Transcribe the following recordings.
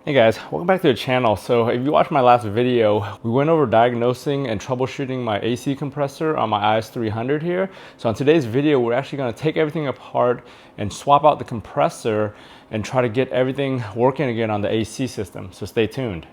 Hey guys, welcome back to the channel. So if you watched my last video, we went over diagnosing and troubleshooting my AC compressor on my IS300 here. So in today's video, we're actually going to take everything apart and swap out the compressor and try to get everything working again on the AC system. So stay tuned.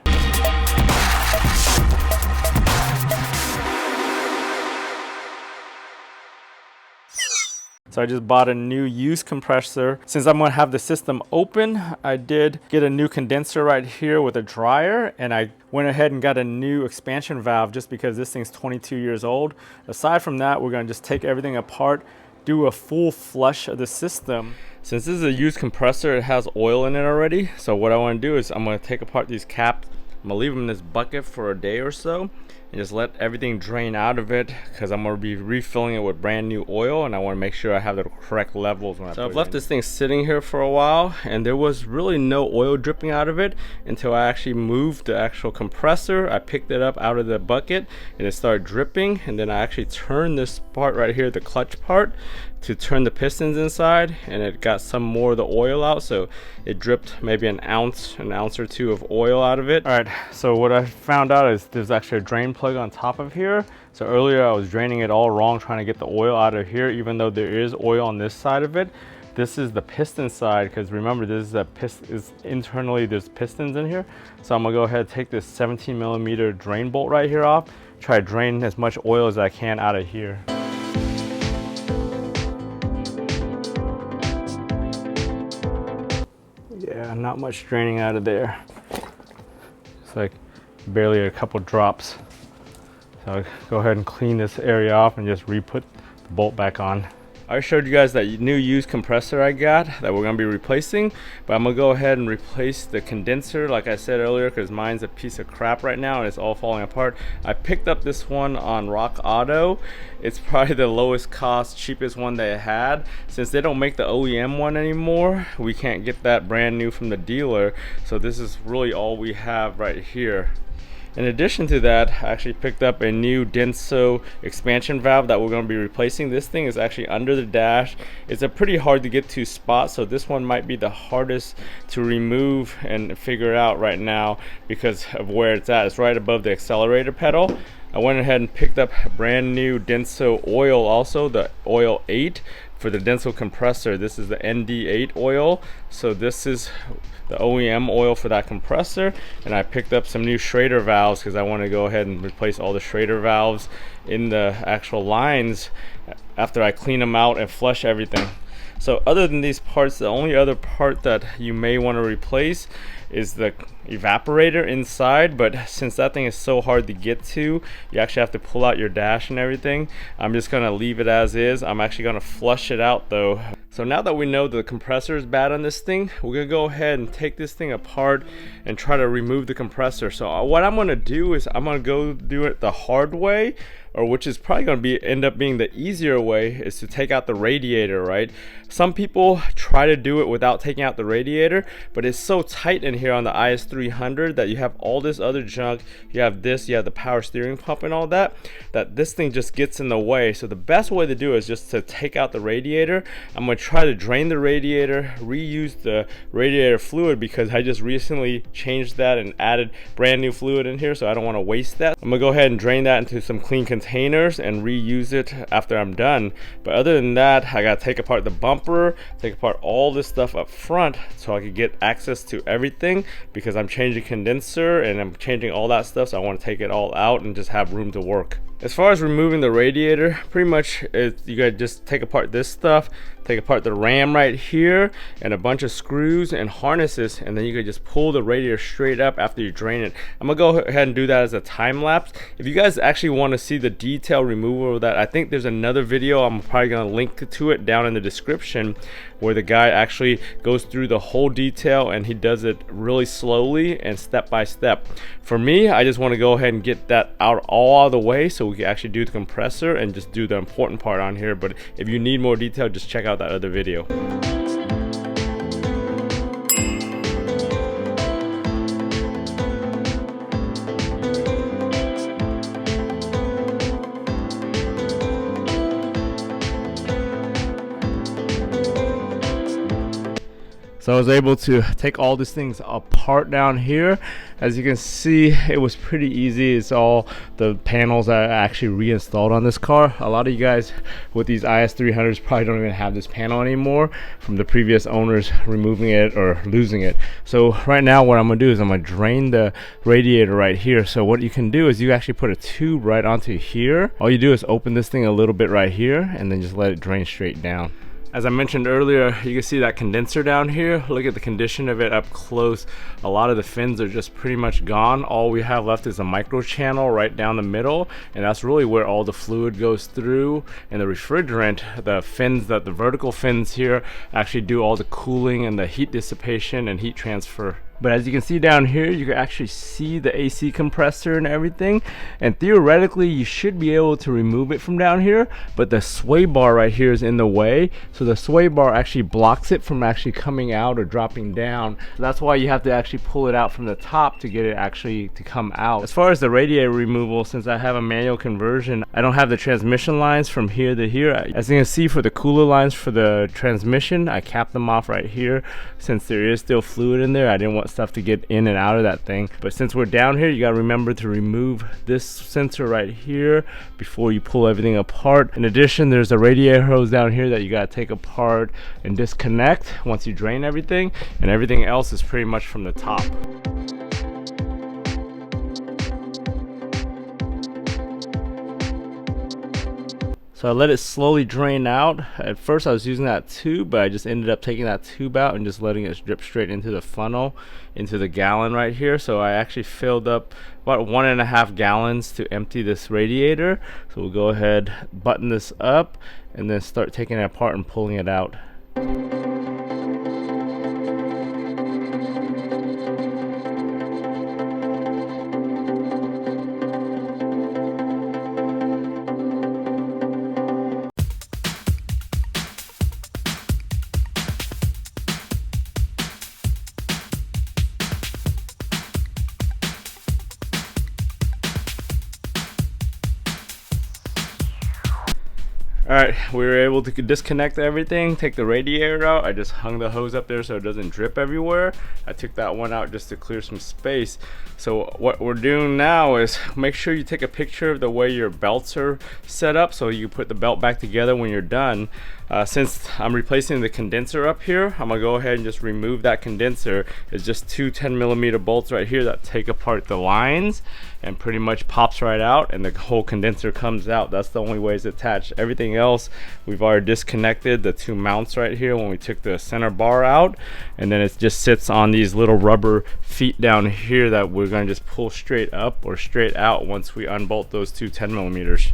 So I just bought a new used compressor. Since I'm gonna have the system open, I did get a new condenser right here with a dryer, and I went ahead and got a new expansion valve just because this thing's 22 years old. Aside from that, we're gonna just take everything apart, do a full flush of the system. Since this is a used compressor, it has oil in it already. So what I wanna do is I'm gonna take apart these caps. I'm gonna leave them in this bucket for a day or so and just let everything drain out of it, because I'm going to be refilling it with brand new oil, and I want to make sure I have the correct levels when So I've left this thing sitting here for a while, and there was really no oil dripping out of it until I actually moved the actual compressor. I picked it up out of the bucket and it started dripping, and then I actually turned this part right here, the clutch part, to turn the pistons inside, and it got some more of the oil out, so it dripped maybe an ounce or two of oil out of it. All right, so what I found out is there's actually a drain plug on top of here. So earlier I was draining it all wrong, trying to get the oil out of here, even though there is oil on this side of it. This is the piston side, because remember, this is a internally there's pistons in here. So I'm gonna go ahead and take this 17mm drain bolt right here off, try to drain as much oil as I can out of here. Yeah, not much draining out of there. It's like barely a couple drops. So I'll go ahead and clean this area off and just re-put the bolt back on. I showed you guys that new used compressor I got that we're gonna be replacing, but I'm gonna go ahead and replace the condenser like I said earlier, because mine's a piece of crap right now and it's all falling apart. I picked up this one on Rock Auto. It's probably the lowest cost, cheapest one they had. Since they don't make the OEM one anymore, we can't get that brand new from the dealer, so this is really all we have right here. In addition to that, I actually picked up a new Denso expansion valve that we're going to be replacing. This thing is actually under the dash. It's a pretty hard to get to spot, so this one might be the hardest to remove and figure out right now because of where it's at. It's right above the accelerator pedal. I went ahead and picked up brand new Denso oil, also the oil 8 for the Denso compressor. This is the ND8 oil, so this is the OEM oil for that compressor. And I picked up some new Schrader valves because I want to go ahead and replace all the Schrader valves in the actual lines after I clean them out and flush everything. So other than these parts, the only other part that you may want to replace is the evaporator inside, but since that thing is so hard to get to, you actually have to pull out your dash and everything. I'm just gonna leave it as is. I'm actually gonna flush it out though. So now that we know the compressor is bad on this thing, we're gonna go ahead and take this thing apart and try to remove the compressor. So what I'm gonna do is I'm gonna go do it the hard way, or which is probably going to end up being the easier way, is to take out the radiator, right? Some people try to do it without taking out the radiator, but it's so tight in here on the IS300 that you have all this other junk. You have this, you have the power steering pump and all that, that this thing just gets in the way. So the best way to do it is just to take out the radiator. I'm going to try to drain the radiator, reuse the radiator fluid, because I just recently changed that and added brand new fluid in here, so I don't want to waste that. I'm going to go ahead and drain that into some clean containers and reuse it after I'm done. But other than that, I gotta take apart the bumper, take apart all this stuff up front so I can get access to everything, because I'm changing condenser and I'm changing all that stuff, so I want to take it all out and just have room to work. As far as removing the radiator, pretty much you gotta just take apart this stuff, take apart the ram right here and a bunch of screws and harnesses, and then you could just pull the radiator straight up after you drain it. I'm gonna go ahead and do that as a time lapse. If you guys actually want to see the detailed removal of that, I think there's another video, I'm probably gonna link to it down in the description, where the guy actually goes through the whole detail and he does it really slowly and step by step. For me, I just want to go ahead and get that all out of the way so we can actually do the compressor and just do the important part on here. But if you need more detail, just check out that other video. So I was able to take all these things apart down here. As you can see, it was pretty easy. It's all the panels that I actually reinstalled on this car. A lot of you guys with these IS300s probably don't even have this panel anymore from the previous owners removing it or losing it. So right now what I'm gonna do is I'm gonna drain the radiator right here. So what you can do is you actually put a tube right onto here. All you do is open this thing a little bit right here and then just let it drain straight down. As I mentioned earlier, you can see that condenser down here. Look at the condition of it up close. A lot of the fins are just pretty much gone. All we have left is a micro channel right down the middle, and that's really where all the fluid goes through. And the refrigerant, the fins, the vertical fins here actually do all the cooling and the heat dissipation and heat transfer. But as you can see down here, you can actually see the AC compressor and everything. And theoretically, you should be able to remove it from down here, but the sway bar right here is in the way. So the sway bar actually blocks it from actually coming out or dropping down. So that's why you have to actually pull it out from the top to get it actually to come out. As far as the radiator removal, since I have a manual conversion, I don't have the transmission lines from here to here. As you can see, for the cooler lines for the transmission, I capped them off right here. Since there is still fluid in there, I didn't want stuff to get in and out of that thing. But since we're down here, you got to remember to remove this sensor right here before you pull everything apart. In addition, there's a radiator hose down here that you got to take apart and disconnect once you drain everything, and everything else is pretty much from the top. So I let it slowly drain out. At first I was using that tube, but I just ended up taking that tube out and just letting it drip straight into the funnel, into the gallon right here. So I actually filled up about 1.5 gallons to empty this radiator. So we'll go ahead, button this up, and then start taking it apart and pulling it out. Alright, we were able to disconnect everything, take the radiator out. I just hung the hose up there so it doesn't drip everywhere. I took that one out just to clear some space. So what we're doing now is make sure you take a picture of the way your belts are set up so you put the belt back together when you're done. Since I'm replacing the condenser up here, I'm gonna go ahead and just remove that condenser. It's just two 10mm bolts right here that take apart the lines and pretty much pops right out, and the whole condenser comes out. That's the only way it's attached. Everything else we've already disconnected, the two mounts right here when we took the center bar out, and then it just sits on these little rubber feet down here that we're gonna just pull straight up or straight out once we unbolt those two 10mm.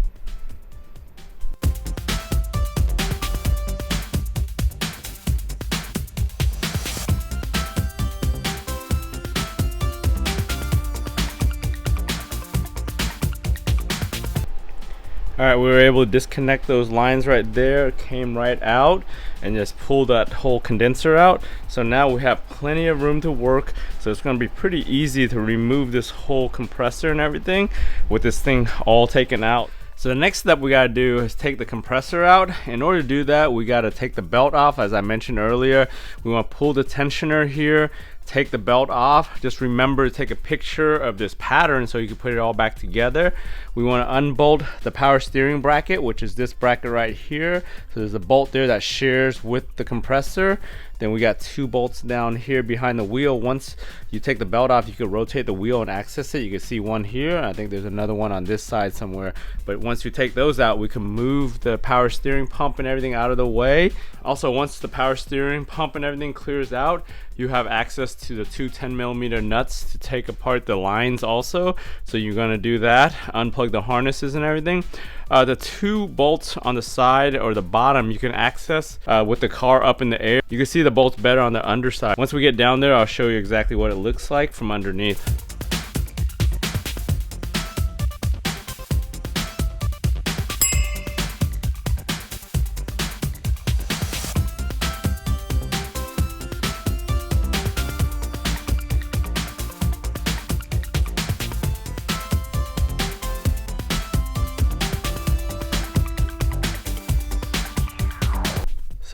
Alright, we were able to disconnect those lines right there, came right out, and just pull that whole condenser out. So now we have plenty of room to work, so it's going to be pretty easy to remove this whole compressor and everything with this thing all taken out. So the next step we got to do is take the compressor out. In order to do that, we got to take the belt off. As I mentioned earlier, we want to pull the tensioner here, take the belt off. Just remember to take a picture of this pattern so you can put it all back together. We want to unbolt the power steering bracket, which is this bracket right here. So there's a bolt there that shares with the compressor. Then we got two bolts down here behind the wheel. Once you take the belt off, you can rotate the wheel and access it. You can see one here. I think there's another one on this side somewhere. But once you take those out, we can move the power steering pump and everything out of the way. Also, once the power steering pump and everything clears out, you have access to the two 10mm nuts to take apart the lines also. So you're going to do that, unplug the harnesses and everything. The two bolts on the side or the bottom you can access with the car up in the air. You can see the bolts better on the underside. Once we get down there, I'll show you exactly what it looks like from underneath.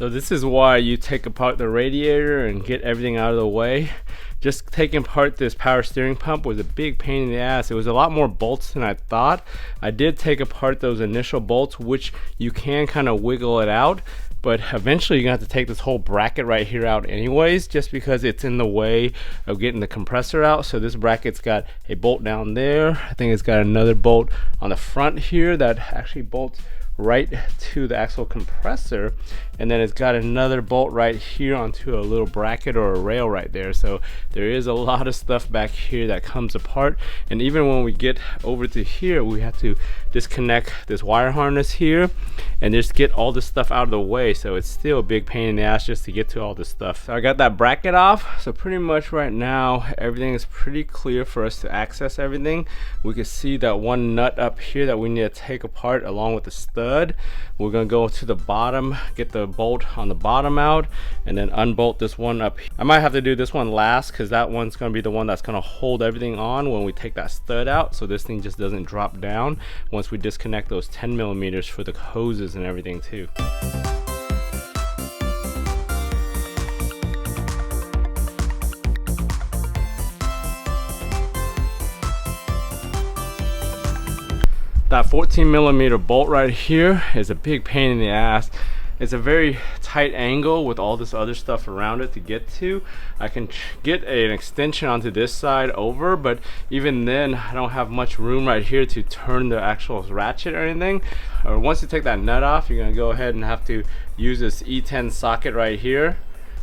So this is why you take apart the radiator and get everything out of the way. Just taking apart this power steering pump was a big pain in the ass. It was a lot more bolts than I thought. I did take apart those initial bolts, which you can kind of wiggle it out, but eventually you're gonna have to take this whole bracket right here out anyways, just because it's in the way of getting the compressor out. So this bracket's got a bolt down there. I think it's got another bolt on the front here that actually bolts right to the actual compressor, and then it's got another bolt right here onto a little bracket or a rail right there. So there is a lot of stuff back here that comes apart, and even when we get over to here, we have to disconnect this wire harness here and just get all this stuff out of the way. So it's still a big pain in the ass just to get to all this stuff. So I got that bracket off, so pretty much right now everything is pretty clear for us to access everything. We can see that one nut up here that we need to take apart along with the stud. We're gonna go to the bottom, get the bolt on the bottom out, and then unbolt this one up. I might have to do this one last because that one's gonna be the one that's gonna hold everything on when we take that stud out, so this thing just doesn't drop down once we disconnect those 10 millimeters for the hoses and everything too. That 14 millimeter bolt right here is a big pain in the ass. It's a very tight angle with all this other stuff around it to get to. I can get an extension onto this side over, but even then I don't have much room right here to turn the actual ratchet or anything. Or once you take that nut off, you're gonna go ahead and have to use this E10 socket right here.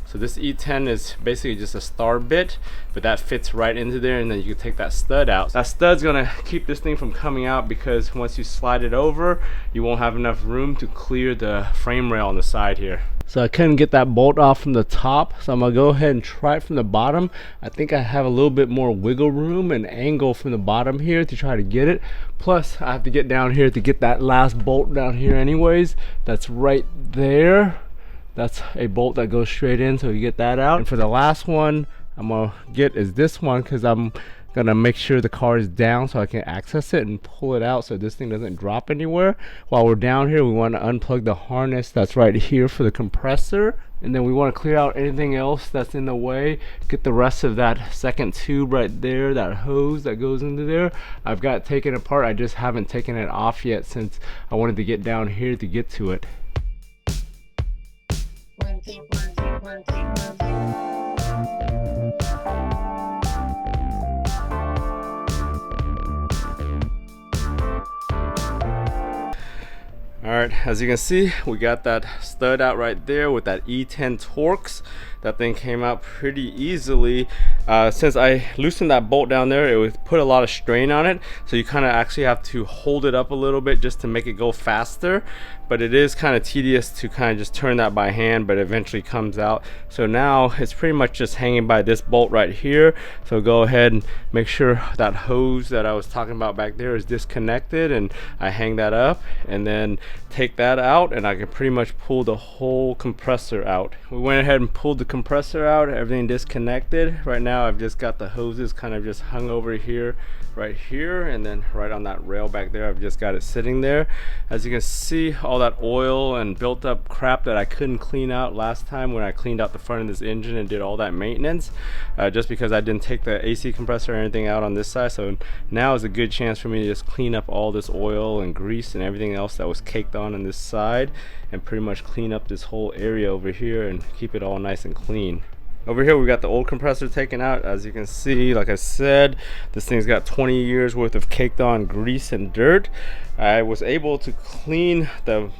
So this E10 is basically just a star bit, but that fits right into there, and then you can take that stud out. That stud's gonna keep this thing from coming out because once you slide it over, you won't have enough room to clear the frame rail on the side here. So I couldn't get that bolt off from the top, so I'm gonna go ahead and try it from the bottom. I think I have a little bit more wiggle room and angle from the bottom here to try to get it. Plus I have to get down here to get that last bolt down here anyways. That's right there. That's a bolt that goes straight in, so you get that out. And for the last one I'm gonna get is this one, because I'm gonna make sure the car is down so I can access it and pull it out so this thing doesn't drop anywhere. While we're down here, we want to unplug the harness that's right here for the compressor, and then we want to clear out anything else that's in the way. Get the rest of that second tube right there, that hose that goes into there. I've got it taken apart, I just haven't taken it off yet since I wanted to get down here to get to it. Alright, as you can see, we got that stud out right there with that E10 Torx. That thing came out pretty easily. Since I loosened that bolt down there, it would put a lot of strain on it, so you kind of actually have to hold it up a little bit just to make it go faster. But it is kind of tedious to kind of just turn that by hand, but eventually comes out. So now it's pretty much just hanging by this bolt right here. So go ahead and make sure that hose that I was talking about back there is disconnected, and I hang that up and then take that out, and I can pretty much pull the whole compressor out. We went ahead and pulled the compressor out, everything disconnected. Right now I've just got the hoses kind of just hung over here, right here, and then right on that rail back there I've just got it sitting there. As you can see, all that oil and built up crap that I couldn't clean out last time when I cleaned out the front of this engine and did all that maintenance, just because I didn't take the AC compressor or anything out on this side. So now is a good chance for me to just clean up all this oil and grease and everything else that was caked on this side, and pretty much clean up this whole area over here and keep it all nice and clean. Over here we got the old compressor taken out. As you can see, like I said, this thing's got 20 years worth of caked on grease and dirt. I was able to clean the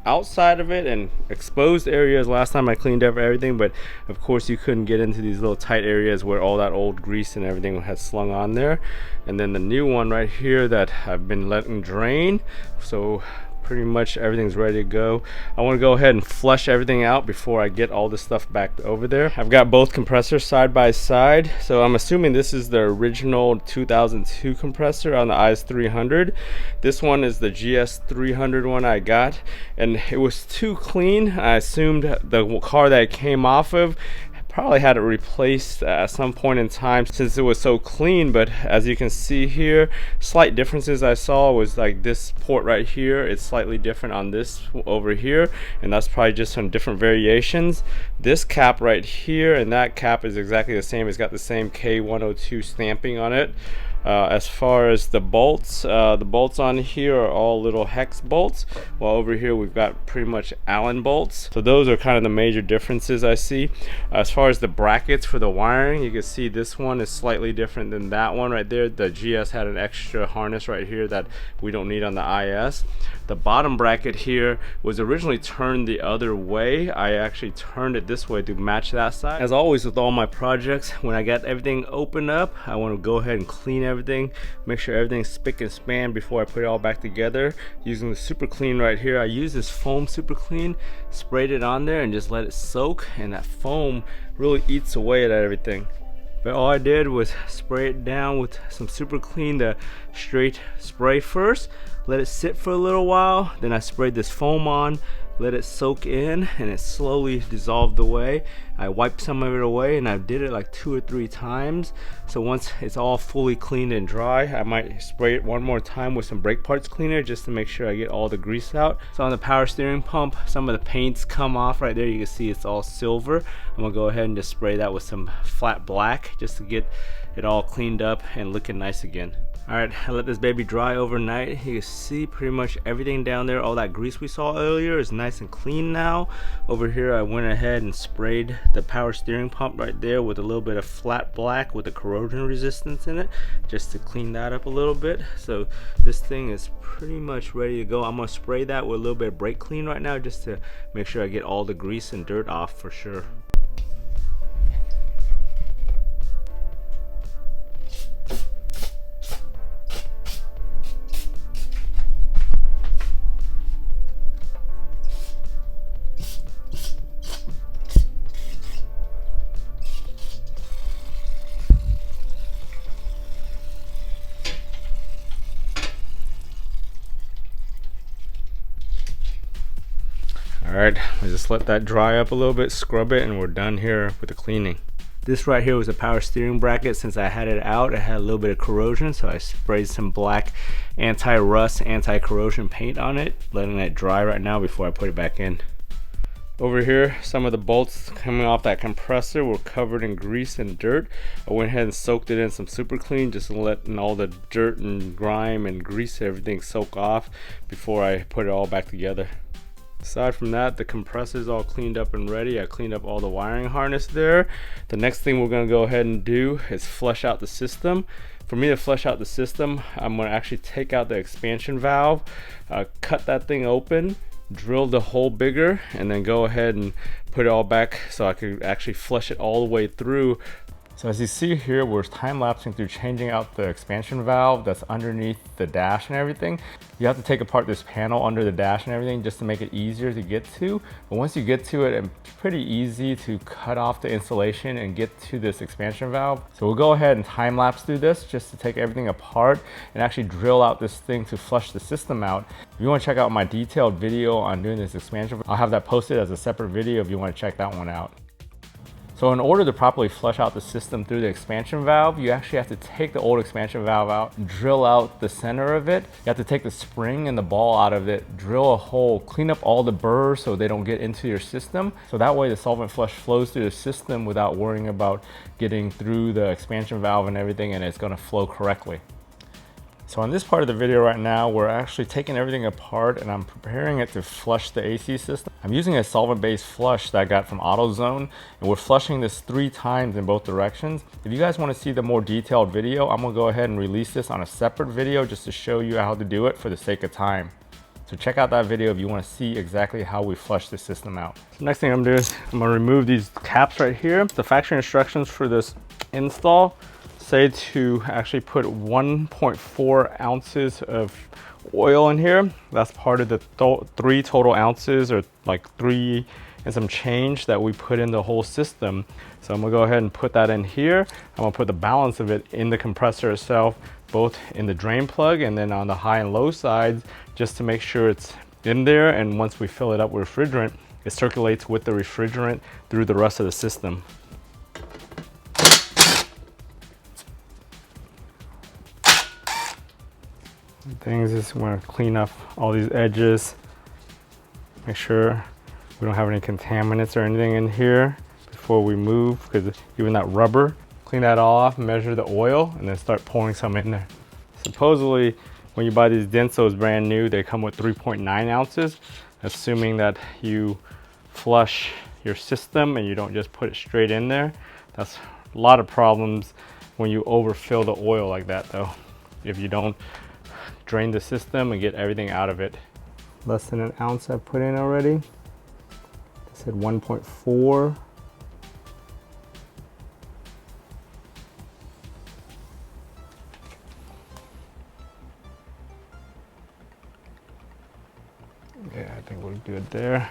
outside of it and exposed areas last time I cleaned up everything, but of course you couldn't get into these little tight areas where all that old grease and everything had slung on there. And then the new one right here that I've been letting drain, so pretty much everything's ready to go. I want to go ahead and flush everything out before I get all this stuff back over there. I've got both compressors side by side, so I'm assuming this is the original 2002 compressor on the IS300. This one is the GS300 one I got, and it was too clean. I assumed the car that it came off of probably had it replaced at some point in time since it was so clean. But as you can see here, slight differences I saw was like this port right here, it's slightly different on this over here, and that's probably just some different variations. This cap right here and that cap is exactly the same. It's got the same K102 stamping on it. As far as the bolts on here are all little hex bolts, while over here we've got pretty much Allen bolts. So those are kind of the major differences I see. As far as the brackets for the wiring, you can see this one is slightly different than that one right there. The GS had an extra harness right here that we don't need on the IS. The bottom bracket here was originally turned the other way. I actually turned it this way to match that side. As always with all my projects, when I got everything opened up, I want to go ahead and clean everything, make sure everything's spick and span before I put it all back together. Using the super clean right here, I use this foam super clean, sprayed it on there and just let it soak, and that foam really eats away at everything. But all I did was spray it down with some super clean, the straight spray first, let it sit for a little while, then I sprayed this foam on, let it soak in, and it slowly dissolved away. I wiped some of it away, and I did it like 2 or 3 times. So once it's all fully cleaned and dry, I might spray it one more time with some brake parts cleaner just to make sure I get all the grease out. So on the power steering pump, some of the paints come off right there. You can see it's all silver. I'm gonna go ahead and just spray that with some flat black just to get it all cleaned up and looking nice again. Alright, I let this baby dry overnight. You can see pretty much everything down there, all that grease we saw earlier is nice and clean now. Over here I went ahead and sprayed the power steering pump right there with a little bit of flat black with the corrosion resistance in it, just to clean that up a little bit. So this thing is pretty much ready to go. I'm going to spray that with a little bit of brake clean right now just to make sure I get all the grease and dirt off for sure. Alright, I just let that dry up a little bit, scrub it, and we're done here with the cleaning. This right here was a power steering bracket. Since I had it out, it had a little bit of corrosion, so I sprayed some black anti-rust, anti-corrosion paint on it, letting it dry right now before I put it back in. Over here, some of the bolts coming off that compressor were covered in grease and dirt. I went ahead and soaked it in some super clean, just letting all the dirt and grime and grease, everything soak off before I put it all back together. Aside from that, the compressor's all cleaned up and ready. I cleaned up all the wiring harness there. The next thing we're going to go ahead and do is flush out the system. For me to flush out the system, I'm going to actually take out the expansion valve, cut that thing open, drill the hole bigger, and then go ahead and put it all back so I could actually flush it all the way through. So as you see here, we're time-lapsing through changing out the expansion valve that's underneath the dash and everything. You have to take apart this panel under the dash and everything just to make it easier to get to. But once you get to it, it's pretty easy to cut off the insulation and get to this expansion valve. So we'll go ahead and time-lapse through this just to take everything apart and actually drill out this thing to flush the system out. If you want to check out my detailed video on doing this expansion, I'll have that posted as a separate video if you want to check that one out. So in order to properly flush out the system through the expansion valve, you actually have to take the old expansion valve out, drill out the center of it. You have to take the spring and the ball out of it, drill a hole, clean up all the burrs so they don't get into your system. So that way the solvent flush flows through the system without worrying about getting through the expansion valve and everything, and it's going to flow correctly. So on this part of the video right now, we're actually taking everything apart and I'm preparing it to flush the AC system. I'm using a solvent-based flush that I got from AutoZone, and we're flushing this 3 times in both directions. If you guys want to see the more detailed video, I'm going to go ahead and release this on a separate video just to show you how to do it for the sake of time. So check out that video if you want to see exactly how we flush the system out. Next thing I'm doing is I'm going to remove these caps right here. The factory instructions for this install say to actually put 1.4 ounces of oil in here. That's part of the 3 total ounces, or like 3 and some change that we put in the whole system. So I'm gonna go ahead and put that in here. I'm gonna put the balance of it in the compressor itself, both in the drain plug and then on the high and low sides, just to make sure it's in there. And once we fill it up with refrigerant, it circulates with the refrigerant through the rest of the system. Things is we want to clean up all these edges. Make sure we don't have any contaminants or anything in here before we move, because even that rubber, clean that all off, measure the oil, and then start pouring some in there. Supposedly, when you buy these Densos brand new, they come with 3.9 ounces, assuming that you flush your system and you don't just put it straight in there. That's a lot of problems when you overfill the oil like that though, if you don't drain the system and get everything out of it. Less than an ounce I've put in already. I said 1.4. Yeah, I think we're good there.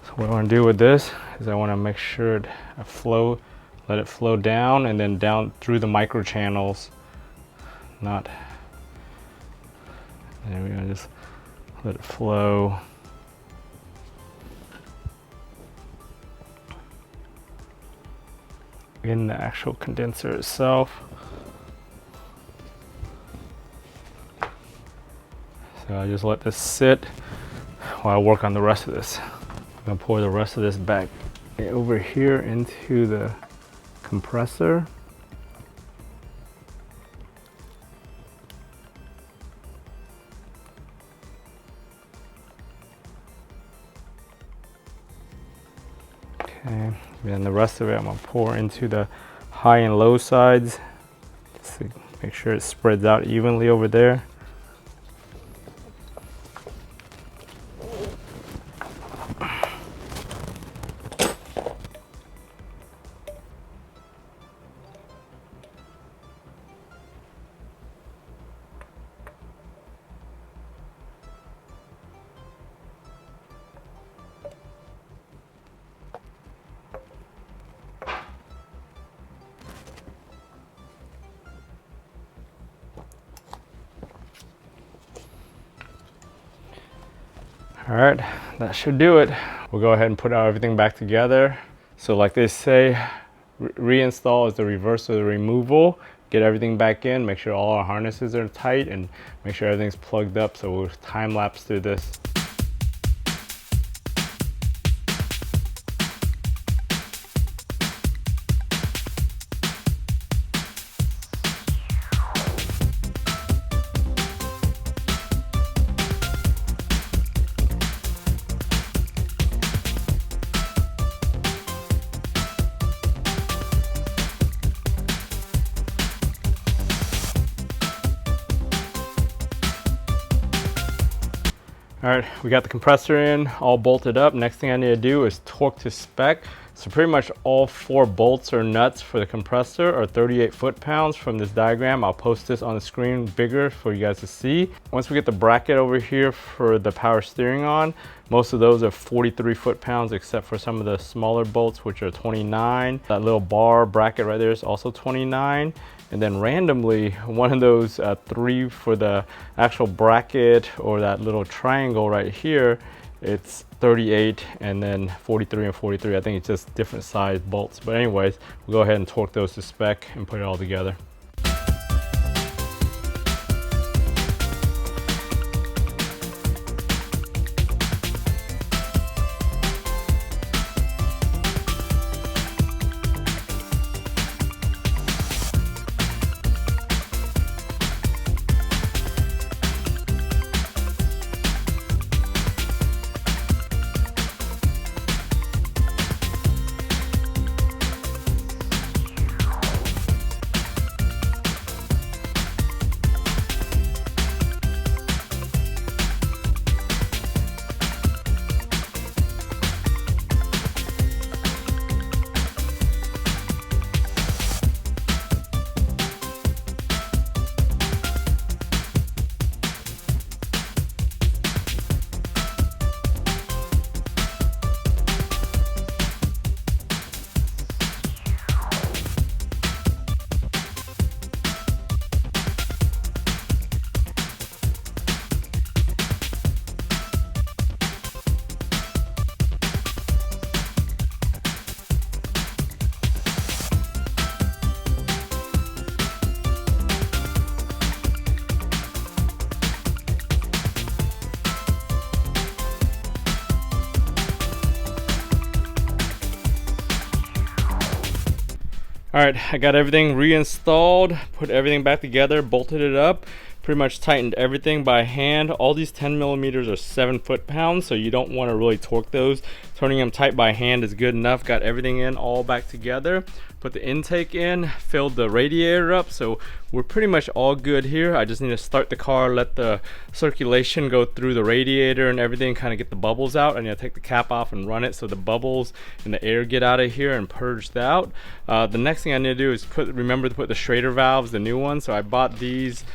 So what I want to do with this is I want to make sure let it flow down and then down through the micro channels. And we're going to just let it flow. In the actual condenser itself. So I just let this sit while I work on the rest of this. I'm gonna pour the rest of this back over here into the compressor. Okay, and the rest of it I'm gonna pour into the high and low sides, just to make sure it spreads out evenly over there. All right, that should do it. We'll go ahead and put everything back together. So like they say, reinstall is the reverse of the removal. Get everything back in, make sure all our harnesses are tight, and make sure everything's plugged up. So we'll time lapse through this. All right, we got the compressor in, all bolted up. Next thing I need to do is torque to spec. So pretty much all 4 bolts or nuts for the compressor are 38 foot-pounds from this diagram. I'll post this on the screen bigger for you guys to see. Once we get the bracket over here for the power steering on, most of those are 43 foot-pounds except for some of the smaller bolts, which are 29. That little bar bracket right there is also 29. And then randomly, one of those 3 for the actual bracket or that little triangle right here, it's 38, and then 43 and 43. I think it's just different size bolts. But anyways, we'll go ahead and torque those to spec and put it all together. All right, I got everything reinstalled, put everything back together, bolted it up, pretty much tightened everything by hand. All these 10 millimeters are 7 foot-pounds, so you don't want to really torque those. Turning them tight by hand is good enough. Got everything in all back together. Put the intake in, filled the radiator up, so we're pretty much all good here. I just need to start the car, let the circulation go through the radiator and everything, kind of get the bubbles out. I need to take the cap off and run it so the bubbles and the air get out of here and purged out. The next thing I need to do is remember to put the Schrader valves, the new ones. So I bought these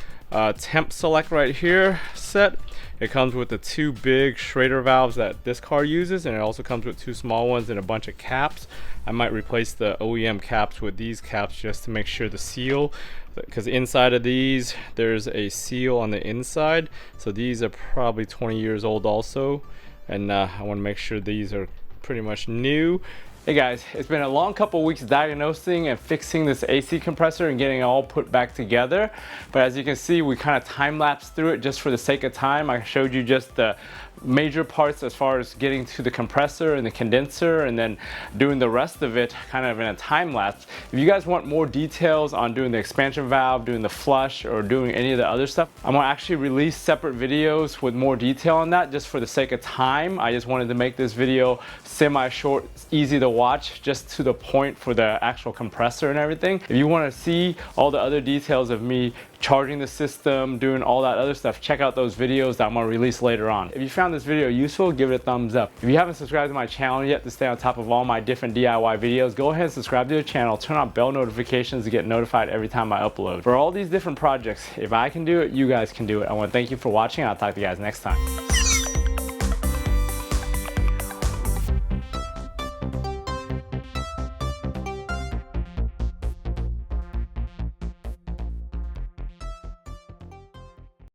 temp select right here set. It comes with the 2 big Schrader valves that this car uses, and it also comes with 2 small ones and a bunch of caps. I might replace the OEM caps with these caps just to make sure the seal, because inside of these there's a seal on the inside, so these are probably 20 years old also, and I want to make sure these are pretty much new. Hey guys, it's been a long couple weeks diagnosing and fixing this AC compressor and getting it all put back together. But as you can see, we kind of time-lapsed through it just for the sake of time. I showed you just the major parts as far as getting to the compressor and the condenser, and then doing the rest of it kind of in a time lapse. If you guys want more details on doing the expansion valve, doing the flush, or doing any of the other stuff, I'm gonna actually release separate videos with more detail on that just for the sake of time. I just wanted to make this video semi-short, easy to watch, just to the point for the actual compressor and everything. If you want to see all the other details of me charging the system, doing all that other stuff, check out those videos that I'm gonna release later on. If you found this video useful, give it a thumbs up. If you haven't subscribed to my channel yet to stay on top of all my different DIY videos, go ahead and subscribe to the channel, turn on bell notifications to get notified every time I upload. For all these different projects, if I can do it, you guys can do it. I want to thank you for watching, and I'll talk to you guys next time.